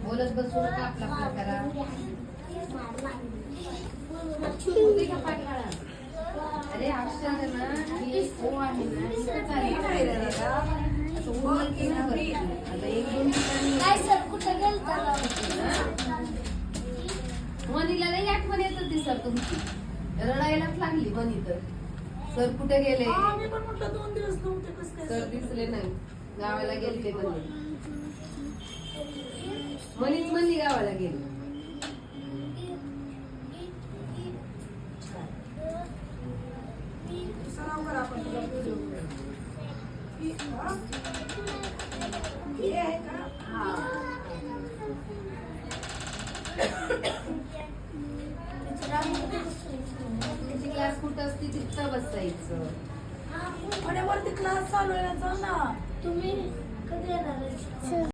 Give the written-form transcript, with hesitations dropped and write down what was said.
बोलत बसू नका आपला करा. अरे अक्षर आहे ना ही ओ आहे ना मनीला नाही आठवण येत होती सर तुमची, रडायलाच लागली मनी तर. सर कुठे गेले सर दिसले नाही, गावाला गेले ते मनीच म्हणली गावाला गेली. तिची क्लास कुठं असते तिथं बसायचं. वरती क्लास चालू आहे ना, तुम्ही कधी येणार?